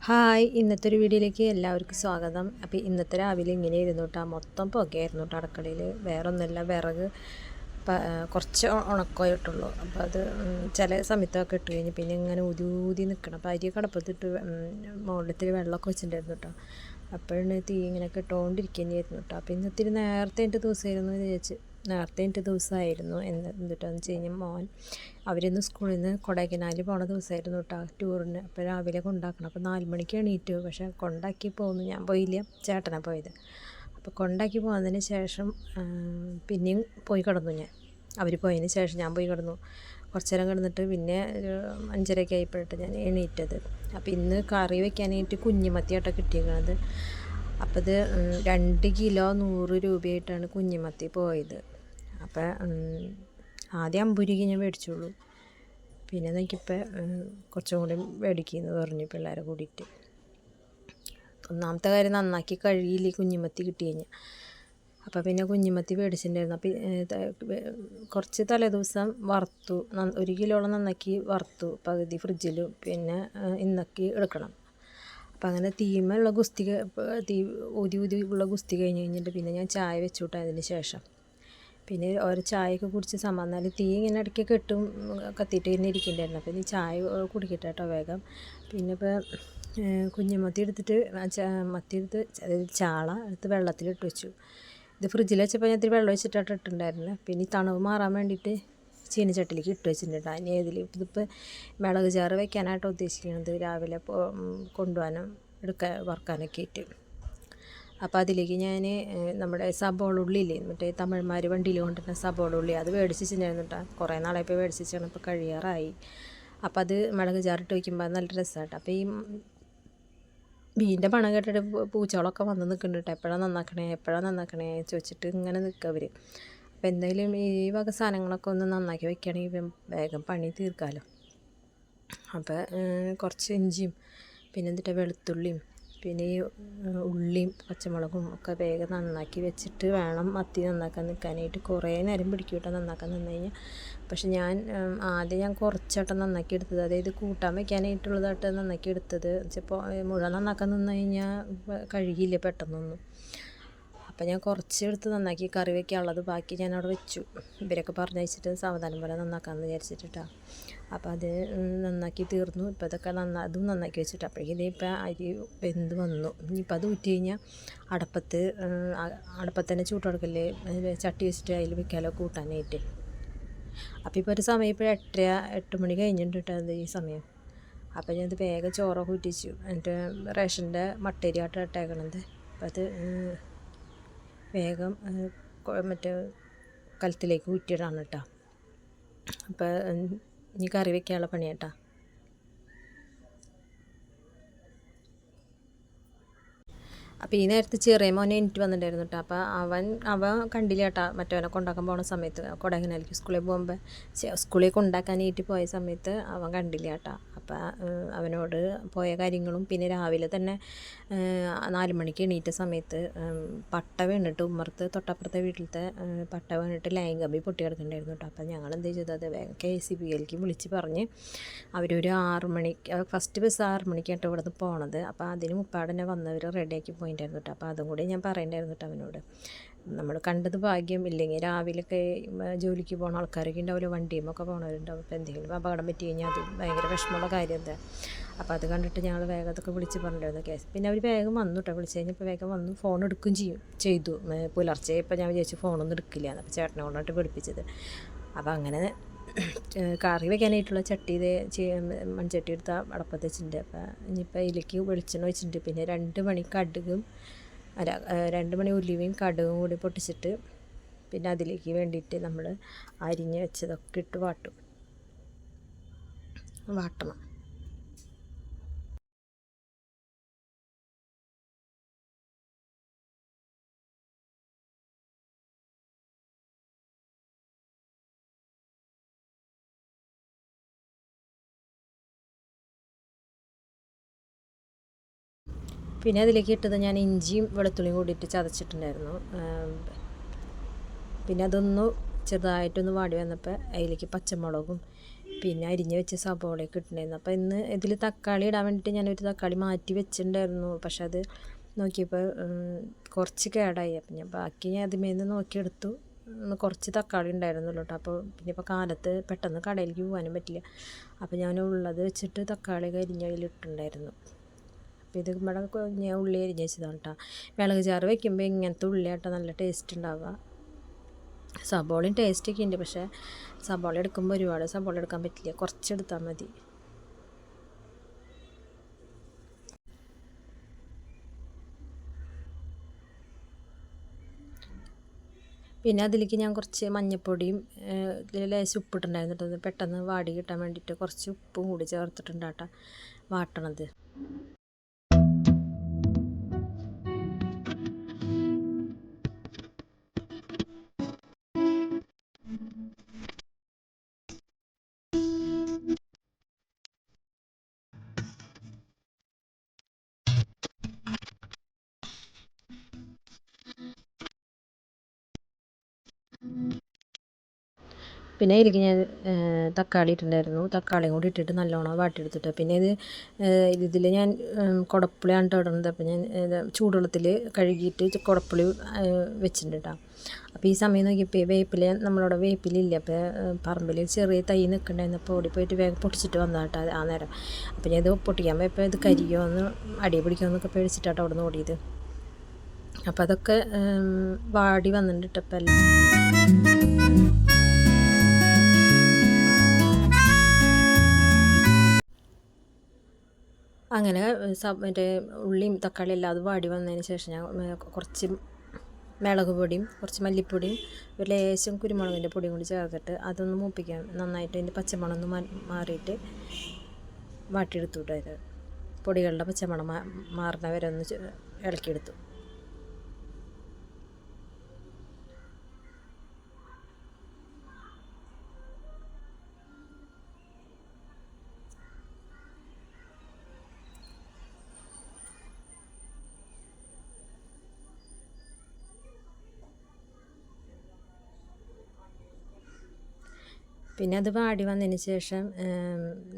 Hi, ഇന്നത്തെ ഒരു വീഡിയോയിലേക്ക് എല്ലാവർക്കും സ്വാഗതം. അപ്പോൾ ഇന്നത്തെ രാവിലെ ഇങ്ങനെ ഇരുന്നു കേട്ടോ, മൊത്തം പുകയായിരുന്നു കേട്ടോ അടുക്കളയിൽ. വേറെ ഒന്നുമില്ല, വിറക് കുറച്ച് ഉണക്കമായിട്ടുള്ളൂ. അപ്പോൾ അത് ചില സമയത്തൊക്കെ ഇട്ട് കഴിഞ്ഞ് പിന്നെ ഇങ്ങനെ ഊതി ഊതി നിൽക്കണം. അപ്പോൾ അരിയൊക്കെ അടുപ്പത്തിട്ട് മുകളിലത്തിൽ വെള്ളമൊക്കെ വെച്ചിട്ടുണ്ടായിരുന്നു കേട്ടോ. അപ്പോഴാണ് തീ ഇങ്ങനെ ഇട്ടുകൊണ്ടിരിക്കുന്നതായിരുന്നു കേട്ടോ. അപ്പോൾ ഇന്നത്തിരി നേരത്തെ എൻ്റെ ദിവസമായിരുന്നു വിചാരിച്ച്, നേരത്തെ എൻ്റെ ദിവസമായിരുന്നു എന്നിട്ടാന്ന് വെച്ച് കഴിഞ്ഞാൽ അവരിന്ന് സ്കൂളിൽ നിന്ന് കൊടൈക്കനാൽ പോണ ദിവസമായിരുന്നു കേട്ടോ ടൂറിന്. അപ്പോൾ രാവിലെ കൊണ്ടാക്കണം. അപ്പോൾ 4 മണിക്ക് എണീറ്റു. പക്ഷേ കൊണ്ടാക്കി പോകുന്നു, ഞാൻ പോയില്ല, ചേട്ടനാണ് പോയത്. അപ്പോൾ കൊണ്ടാക്കി പോകുന്നതിന് ശേഷം പിന്നെയും പോയി കിടന്നു. അവർ പോയതിന് ശേഷം ഞാൻ പോയി കിടന്നു. കുറച്ച് നേരം കിടന്നിട്ട് പിന്നെ ഒരു 5:30 ആയപ്പോഴാണ് ഞാൻ എണീറ്റത്. അപ്പോൾ ഇന്ന് കറി വെക്കാനായിട്ട് കുഞ്ഞിമത്തിയാട്ടോ കിട്ടിയിരിക്കുന്നത്. അപ്പോൾ ഇത് 2 കിലോ 100 രൂപയായിട്ടാണ് കുഞ്ഞിമത്തി പോയത്. അപ്പോൾ ആദ്യം 50 രൂപയ്ക്ക് ഞാൻ മേടിച്ചുള്ളൂ. പിന്നെ നോക്കിയപ്പോൾ കുറച്ചും കൂടി മേടിക്കുമെന്ന് പറഞ്ഞു പിള്ളേരെ കൂടിയിട്ട്. ഒന്നാമത്തെ കാര്യം നന്നാക്കി കഴുകിയില്ല കുഞ്ഞിമത്തി കിട്ടി കഴിഞ്ഞാൽ. അപ്പോൾ പിന്നെ കുഞ്ഞിമത്തി മേടിച്ചിട്ടുണ്ടായിരുന്നു. അപ്പോൾ കുറച്ച് തലേദിവസം വറുത്തു, 1 കിലോളം നന്നാക്കി വറുത്തു, പകുതി ഫ്രിഡ്ജിലും പിന്നെ ഇന്നൊക്കെ എടുക്കണം. അപ്പോൾ അങ്ങനെ തീമുള്ള തീ ഊതി ഉള്ള ഗുസ്തി കഴിഞ്ഞിട്ട് പിന്നെ ഞാൻ ചായ വെച്ചു വിട്ടു. അതിന് ശേഷം പിന്നെ ഓരോ ചായയൊക്കെ കുടിച്ച് സമാധാനം. തീ ഇങ്ങനെ ഇടയ്ക്ക് കെട്ടും കത്തിയിട്ട് തന്നെ ഇരിക്കുന്നുണ്ടായിരുന്നു. അപ്പോൾ ഈ ചായ കുടിക്കട്ടെ കേട്ടോ വേഗം. പിന്നെ ഇപ്പോൾ കുഞ്ഞിമത്തി എടുത്തിട്ട് മത്തി എടുത്ത്, അതായത് ചാള എടുത്ത് വെള്ളത്തിലിട്ട് വെച്ചു. ഇത് ഫ്രിഡ്ജിൽ വെച്ചപ്പോൾ ഞാൻ ഇത്തിരി വെള്ളം ഒഴിച്ചിട്ടാണ് ഇട്ടുണ്ടായിരുന്നത്. പിന്നെ ഈ തണുവ് മാറാൻ വേണ്ടിയിട്ട് ചീനച്ചട്ടിലേക്ക് ഇട്ട് വെച്ചിട്ടുണ്ട്. അതിന് ഇതിപ്പോൾ മിളക് ചാറ് വെക്കാനായിട്ട് ഉദ്ദേശിക്കുന്നത്, രാവിലെ കൊണ്ടുപോകാനും വറുക്കാനൊക്കെ ആയിട്ട്. അപ്പോൾ അതിലേക്ക് ഞാൻ നമ്മുടെ സബോള ഉള്ളിയില്ലേ, മറ്റേ തമിഴ്മാർ വണ്ടിയിൽ കൊണ്ടുവരുന്ന സബോള ഉള്ളി, അത് മേടിച്ചിട്ടുണ്ടായിരുന്നു കേട്ടോ. കുറേ നാളായപ്പോൾ മേടിച്ചിട്ടാണ്, ഇപ്പോൾ കഴിയാറായി. അപ്പോൾ അത് മിളക് ചാറിട്ട് വയ്ക്കുമ്പോൾ നല്ല രസമായിട്ട്. അപ്പോൾ ഈ മീനിൻ്റെ മണം കേട്ടിട്ട് പൂച്ചകളൊക്കെ വന്ന് നിൽക്കുന്നുണ്ട് കേട്ടോ. എപ്പോഴാണ് നന്നാക്കണേ ചോദിച്ചിട്ട് ഇങ്ങനെ നിൽക്കുക അവർ. അപ്പോൾ എന്തായാലും ഈ വക സാധനങ്ങളൊക്കെ ഒന്ന് നന്നാക്കി വെക്കുകയാണെങ്കിൽ വേഗം പണി തീർക്കാമല്ലോ. അപ്പോൾ കുറച്ച് ഇഞ്ചിയും പിന്നെ എന്നിട്ട് വെളുത്തുള്ളിയും പിന്നെ ഈ ഉള്ളിയും പച്ചമുളകും ഒക്കെ വേഗം നന്നാക്കി വെച്ചിട്ട് വേണം മത്തി നന്നാക്കാൻ നിൽക്കാനായിട്ട്. കുറേ നേരം പിടിക്കും കേട്ടോ നന്നാക്കാൻ നിന്ന് കഴിഞ്ഞാൽ. പക്ഷെ ആദ്യം ഞാൻ കുറച്ചാട്ടം നന്നാക്കി എടുത്തത്, അതായത് കൂട്ടാൻ വെക്കാനായിട്ടുള്ളതായിട്ട് നന്നാക്കി എടുത്തത്. ചിലപ്പോൾ മുഴുവൻ നന്നാക്കാൻ നിന്ന് കഴിഞ്ഞാൽ കഴുകിയില്ല പെട്ടെന്നൊന്നും. അപ്പോൾ ഞാൻ കുറച്ചെടുത്ത് നന്നാക്കി കറി വയ്ക്കാനുള്ളത് ബാക്കി ഞാൻ അവിടെ വെച്ചു. ഇവരൊക്കെ പറഞ്ഞയച്ചിട്ട് സാവധാനം പോലെ നന്നാക്കാമെന്ന് വിചാരിച്ചിട്ടാണ്. അപ്പോൾ അത് നന്നാക്കി തീർന്നു. ഇപ്പോൾ ഇതൊക്കെ അതും നന്നാക്കി വെച്ചിട്ട് അപ്പോഴേക്കും ഇതിപ്പോൾ അരി വെന്ത് വന്നു. ഇനിയിപ്പോൾ അത് ഊറ്റി കഴിഞ്ഞാൽ അടുപ്പത്ത് തന്നെ ചൂട്ടെടുക്കല്ലേ, ചട്ടി വെച്ചിട്ട് അതിൽ വെക്കാമല്ലോ കൂട്ടാനായിട്ട്. അപ്പോൾ ഇപ്പോൾ ഒരു സമയം ഇപ്പോൾ 8 മണി കഴിഞ്ഞിട്ടുണ്ട് കേട്ടോ അത് ഈ സമയം. അപ്പോൾ ഞാനത് വേഗം ചോറൊക്കെ ഊറ്റിച്ചു. എന്നിട്ട് റേഷൻ്റെ മട്ടേരിയായിട്ട് ഇട്ടേക്കണത്. അപ്പോൾ അത് വേഗം മറ്റേ കലത്തിലേക്ക് ഊറ്റിയിടാണ് കേട്ടോ. അപ്പോൾ ഇനി കറി വയ്ക്കാനുള്ള പണിയാട്ടോ. അപ്പോൾ ഈ നേരത്തെ ചെറിയ മോനെ എനിക്ക് വന്നിട്ടുണ്ടായിരുന്നു കേട്ടോ. അപ്പോൾ അവൻ കണ്ടില്ല കേട്ടോ, മറ്റവനെ കൊണ്ടാക്കാൻ പോകുന്ന സമയത്ത് കൊടൈക്കനാലിലേക്ക് സ്കൂളിൽ കൊണ്ടാക്കാനായിട്ട് പോയ സമയത്ത് അവൻ കണ്ടില്ല കേട്ടോ. അപ്പോൾ അവനോട് പോയ കാര്യങ്ങളും പിന്നെ രാവിലെ തന്നെ 4 മണിക്ക് എണീറ്റ സമയത്ത് പട്ട വീണിട്ട് ഉമ്മർത്ത് തൊട്ടപ്പുറത്തെ വീട്ടിലത്തെ പട്ട വീണിട്ട് ലൈൻ കമ്പി പൊട്ടി കിടക്കുന്നുണ്ടായിരുന്നു കേട്ടോ. അപ്പോൾ ഞങ്ങൾ എന്ത് ചെയ്തത്, വേഗം KCBLക്ക് വിളിച്ച് പറഞ്ഞ് അവരൊരു 6 മണിക്ക് ഫസ്റ്റ് ബസ് 6 മണിക്കായിട്ട് ഇവിടെ നിന്ന് പോണത്. അപ്പോൾ അതിന് മുപ്പാടനെ വന്നവർ റെഡിയാക്കി പോയിട്ടുണ്ടായിരുന്നു കേട്ടോ. അപ്പോൾ അതും കൂടി ഞാൻ പറയണ്ടായിരുന്നു കേട്ടോ അവനോട്. നമ്മൾ കണ്ടത് ഭാഗ്യം. ഇല്ലെങ്കിൽ രാവിലെയൊക്കെ ജോലിക്ക് പോകുന്ന ആൾക്കാരൊക്കെ ഉണ്ടാവില്ല, വണ്ടിയുമൊക്കെ പോകണവരുണ്ടാവും. അപ്പോൾ എന്തെങ്കിലും അപകടം പറ്റി കഴിഞ്ഞാൽ അത് ഭയങ്കര വിഷമമുള്ള കാര്യം എന്താ. അപ്പോൾ അത് കണ്ടിട്ട് ഞങ്ങൾ വേഗം അതൊക്കെ വിളിച്ച് പറഞ്ഞിട്ടുണ്ടായിരുന്നു കേസ്. പിന്നെ അവർ വേഗം വന്നു കേട്ടോ. വിളിച്ച് കഴിഞ്ഞപ്പോൾ വേഗം വന്നു, ഫോൺ എടുക്കുകയും ചെയ്തു. പുലർച്ചെ ഇപ്പോൾ ഞാൻ വിചാരിച്ചു ഫോണൊന്നും എടുക്കില്ല, അപ്പോൾ ചേട്ടനെ കൊണ്ടിട്ട് പിടിപ്പിച്ചത്. അപ്പോൾ അങ്ങനെ കറി വയ്ക്കാനായിട്ടുള്ള ചട്ടി മൺചട്ടി എടുത്ത അടപ്പത്ത് വെച്ചിട്ടുണ്ട്. അപ്പോൾ ഇനിയിപ്പോൾ ഇതിലേക്ക് വെളിച്ചെണ്ണ വെച്ചിട്ടുണ്ട്. പിന്നെ 2 മണി 2 മണി ഉലുവയും കടുകും കൂടി പൊട്ടിച്ചിട്ട് പിന്നെ അതിലേക്ക് വേണ്ടിയിട്ട് നമ്മൾ അരിഞ്ഞ് വെച്ചതൊക്കെ ഇട്ട് വാട്ടണം. പിന്നെ അതിലേക്ക് ഇട്ടത് ഞാൻ ഇഞ്ചിയും വെളുത്തുള്ളിയും കൂടിയിട്ട് ചതച്ചിട്ടുണ്ടായിരുന്നു. പിന്നെ അതൊന്ന് ചെറുതായിട്ടൊന്ന് വാടി വന്നപ്പോൾ അതിലേക്ക് പച്ചമുളകും പിന്നെ അരിഞ്ഞ് വെച്ച സബോളയൊക്കെ ഇട്ടിട്ടുണ്ടായിരുന്നു. അപ്പോൾ ഇന്ന് ഇതിൽ തക്കാളി ഇടാൻ വേണ്ടിയിട്ട് ഞാനൊരു തക്കാളി മാറ്റി വെച്ചിട്ടുണ്ടായിരുന്നു. പക്ഷെ അത് നോക്കിയപ്പോൾ കുറച്ച് കേടായി. അപ്പം ഞാൻ ബാക്കി അതിമേന്ന് നോക്കിയെടുത്തു. കുറച്ച് തക്കാളി ഉണ്ടായിരുന്നുള്ളൂ കേട്ടോ. അപ്പോൾ പിന്നെ ഇപ്പോൾ കാലത്ത് പെട്ടെന്ന് കടയിലേക്ക് പോകാനും പറ്റില്ല. അപ്പോൾ ഞാൻ ഉള്ളത് വെച്ചിട്ട് തക്കാളി അരിഞ്ഞ് അതിലിട്ടുണ്ടായിരുന്നു. അപ്പോൾ ഇത് ഇവിടെ ഞാൻ ഉള്ളി അരിഞ്ഞ് വെച്ചതാണ് കേട്ടോ. മിളക് ചാറ് വയ്ക്കുമ്പോൾ ഇങ്ങനത്തെ ഉള്ളിയാട്ടോ നല്ല ടേസ്റ്റ് ഉണ്ടാവുക. സബോളയും ടേസ്റ്റൊക്കെ ഉണ്ട്, പക്ഷേ സബോള എടുക്കുമ്പോൾ ഒരുപാട് സബോള എടുക്കാൻ പറ്റില്ല, കുറച്ചെടുത്താൽ മതി. പിന്നെ അതിലേക്ക് ഞാൻ കുറച്ച് മഞ്ഞൾപ്പൊടിയും ലേശം ഉപ്പിട്ടുണ്ടായിരുന്നു കേട്ടോ. പെട്ടെന്ന് വാടി കിട്ടാൻ വേണ്ടിയിട്ട് കുറച്ച് ഉപ്പും കൂടി ചേർത്തിട്ടുണ്ട് കേട്ടോ വാട്ടണത്. പിന്നെ ഇതിലേക്ക് ഞാൻ തക്കാളി ഇട്ടിട്ടുണ്ടായിരുന്നു. തക്കാളിയും കൂടി ഇട്ടിട്ട് നല്ലോണം വാട്ടിയെടുത്തിട്ട് പിന്നെ ഇതിൽ ഞാൻ കുടപ്പുളിയാണ് ഇടുന്നത്. അപ്പോൾ ഞാൻ ചൂടുവെള്ളത്തിൽ കഴുകിയിട്ട് കുടപ്പുളി വെച്ചിട്ടുണ്ട് കേട്ടോ. അപ്പോൾ ഈ സമയം നോക്കിയപ്പോൾ വേപ്പില നമ്മളവിടെ വേപ്പിലില്ല. അപ്പോൾ പറമ്പിൽ ചെറിയ തൈ നിൽക്കണ്ടായിരുന്നു. അപ്പോൾ ഓടിപ്പോയിട്ട് വേഗം പൊട്ടിച്ചിട്ട് വന്നതാട്ടോ ആ നേരം. അപ്പോൾ ഞാൻ ഇത് പൊട്ടിക്കാൻ പോയപ്പോൾ ഇത് കരിയോ എന്ന് അടി പിടിക്കുമെന്നൊക്കെ പേടിച്ചിട്ടാട്ടോ അവിടെ നിന്ന് ഓടിയത്. അപ്പോൾ അതൊക്കെ വാടി വന്നിട്ടുണ്ട് ഇട്ടപ്പോൾ എല്ലാം. അങ്ങനെ മറ്റേ ഉള്ളിയും തക്കാളിയും എല്ലാം അത് വാടി വന്നതിന് ശേഷം ഞാൻ കുറച്ച് മുളക് പൊടിയും കുറച്ച് മല്ലിപ്പൊടിയും ഒരു ലേശം കുരുമുളകിൻ്റെ പൊടിയും കൂടി ചേർത്തിട്ട് അതൊന്ന് മൂപ്പിക്കാൻ നന്നായിട്ട് അതിൻ്റെ പച്ചമണം ഒന്ന് മാറിയിട്ട് വാട്ടിയെടുത്തു കേട്ടോ. പൊടികളുടെ പച്ചമണം മാറുന്ന വരെ ഒന്ന് ഇളക്കിയെടുത്തു. പിന്നെ അത് വാടി വന്നതിന് ശേഷം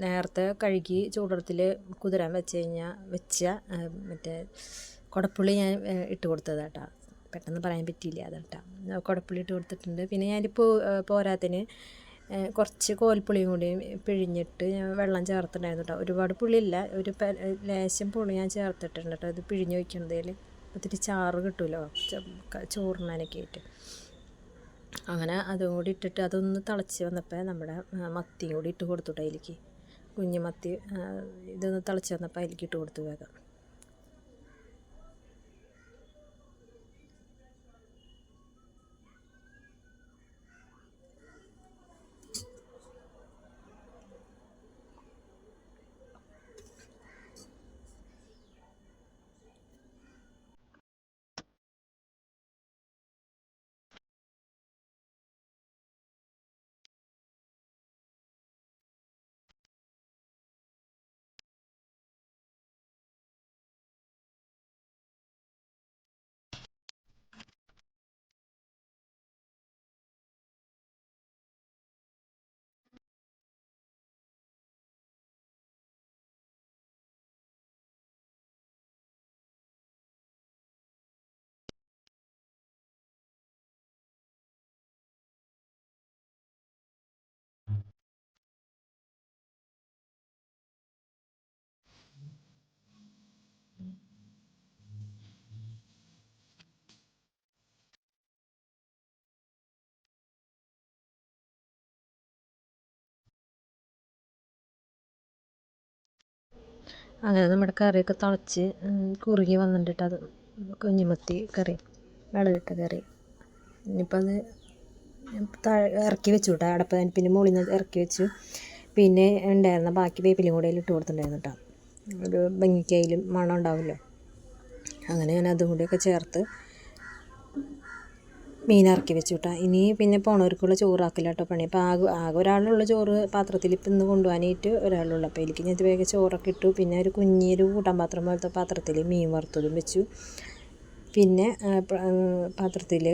നേരത്തെ കഴുകി ചൂടുവെള്ളത്തിൽ കുതിരാൻ വെച്ച മറ്റേ കുടപ്പുളി ഞാൻ ഇട്ട് കൊടുത്തത് കേട്ടോ. പെട്ടെന്ന് പറയാൻ പറ്റിയില്ല അതേട്ടാ. കുടപ്പുളി ഇട്ട് കൊടുത്തിട്ടുണ്ട്. പിന്നെ ഞാനിപ്പോൾ പോരാത്തിന് കുറച്ച് കോൽപ്പുളിയും കൂടി പിഴിഞ്ഞിട്ട് ഞാൻ വെള്ളം ചേർത്തിട്ടുണ്ടായിരുന്നു കേട്ടോ. ഒരുപാട് പുളിയില്ല, ഒരു ലേശം പുളി ഞാൻ ചേർത്തിട്ടുണ്ട് കേട്ടോ. അത് പിഴിഞ്ഞ് വയ്ക്കുന്നതിൽ ഒത്തിരി ചാറ് കിട്ടുമല്ലോ ചോറിനാനൊക്കെ ആയിട്ട്. അങ്ങനെ അതും കൂടി ഇട്ടിട്ട് അതൊന്ന് തിളച്ച് വന്നപ്പോൾ നമ്മുടെ മത്തിയും കൂടി ഇട്ട് കൊടുത്തു അതിലേക്ക്. കുഞ്ഞു മത്തി ഇതൊന്ന് തിളച്ച് വന്നപ്പോൾ അതിലേക്ക് ഇട്ട് കൊടുത്തു വേഗം. അങ്ങനെ നമ്മുടെ കറിയൊക്കെ തിളച്ച് കുറുകി വന്നിട്ട് അത് കുഞ്ഞുമത്തി കറി, വെള്ളമിട്ട കറി. ഇനിയിപ്പോൾ അത് ഇറക്കി വെച്ചു കേട്ടോ അടപ്പ്. പിന്നെ മുകളിൽ നിന്ന് ഇറക്കി വെച്ചു. പിന്നെ ഉണ്ടായിരുന്ന ബാക്കി വേപ്പിലും കൂടെ ഇട്ട് കൊടുത്തിട്ടുണ്ടായിരുന്നു കേട്ടോ. ഒരു ഭംഗിക്കായാലും മണം ഉണ്ടാവുമല്ലോ. അങ്ങനെ ഞാൻ അതും കൂടിയൊക്കെ ചേർത്ത് മീൻ ഇറക്കി വെച്ചു കേട്ടോ. ഇനി പിന്നെ പോണവർക്കുള്ള ചോറാക്കില്ല കേട്ടോ പണി. അപ്പോൾ ആകെ ഒരാളുള്ള ചോറ് പാത്രത്തിൽ ഇപ്പം ഇന്ന് കൊണ്ടുപോകാനായിട്ട് ഒരാളുള്ള. അപ്പോൾ എനിക്ക് ഞാൻ വേഗം ചോറൊക്കെ ഇട്ടു. പിന്നെ ഒരു കുഞ്ഞൊരു കൂട്ടാൻ പാത്രം പോലത്തെ പാത്രത്തിൽ മീൻ വറുത്തതും വെച്ചു. പിന്നെ പാത്രത്തിൽ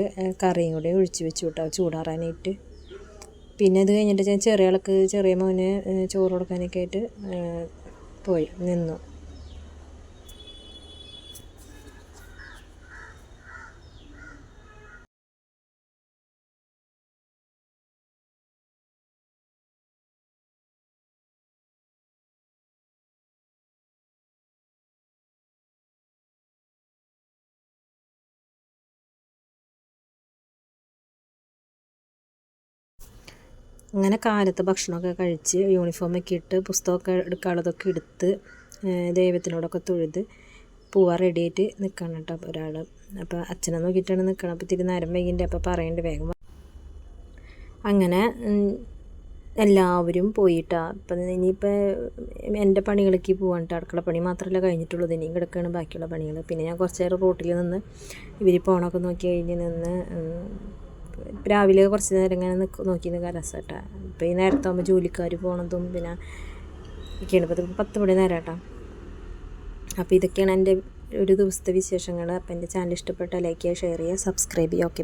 കറിയും കൂടെ ഒഴിച്ച് വെച്ചു കേട്ടോ ചൂടാറാനായിട്ട്. പിന്നെ അത് കഴിഞ്ഞിട്ട് ഞാൻ ചെറിയ മോന് ചോറ് കൊടുക്കാനൊക്കെ ആയിട്ട് പോയി നിന്നു. അങ്ങനെ കാലത്ത് ഭക്ഷണമൊക്കെ കഴിച്ച് യൂണിഫോമൊക്കെ ഇട്ട് പുസ്തകമൊക്കെ എടുക്കാനുള്ളതൊക്കെ എടുത്ത് ദൈവത്തിനോടൊക്കെ തൊഴുത് പോവാൻ റെഡിയായിട്ട് നിൽക്കണം കേട്ടോ ഒരാൾ. അപ്പോൾ അച്ഛനെ നോക്കിയിട്ടാണ് നിൽക്കണം. അപ്പോൾ ഇത്തിരി നേരം വൈകിൻ്റെ അപ്പോൾ പറയേണ്ടി വേഗം. അങ്ങനെ എല്ലാവരും പോയിട്ടാ. അപ്പം ഇനിയിപ്പോൾ എൻ്റെ പണികളേക്ക് പോകാൻ കേട്ടോ. അടുക്കള പണി മാത്രമല്ല കഴിഞ്ഞിട്ടുള്ളൂ, ഇനിയും കിടക്കുകയാണ് ബാക്കിയുള്ള പണികൾ. പിന്നെ ഞാൻ കുറച്ച് നേരം റോട്ടിൽ നിന്ന് ഇവർ പോകണമൊക്കെ നോക്കി കഴിഞ്ഞ് നിന്ന് രാവിലെ കുറച്ച് നേരം ഇങ്ങനെ നോക്കി നിൽക്കാൻ രസമായിട്ടാ. ഇപ്പോൾ ഈ നേരത്താകുമ്പോൾ ജോലിക്കാർ പോകണതും പിന്നെ ഒക്കെയാണ്. ഇപ്പോൾ 10 മണി നേരം കേട്ടോ. അപ്പോൾ ഇതൊക്കെയാണ് എൻ്റെ ഒരു ദിവസത്തെ വിശേഷങ്ങൾ. അപ്പോൾ എൻ്റെ ചാനൽ ഇഷ്ടപ്പെട്ടാൽ ലൈക്ക് ചെയ്യുക, ഷെയർ ചെയ്യുക, സബ്സ്ക്രൈബ് ചെയ്യുക. ഓക്കെ.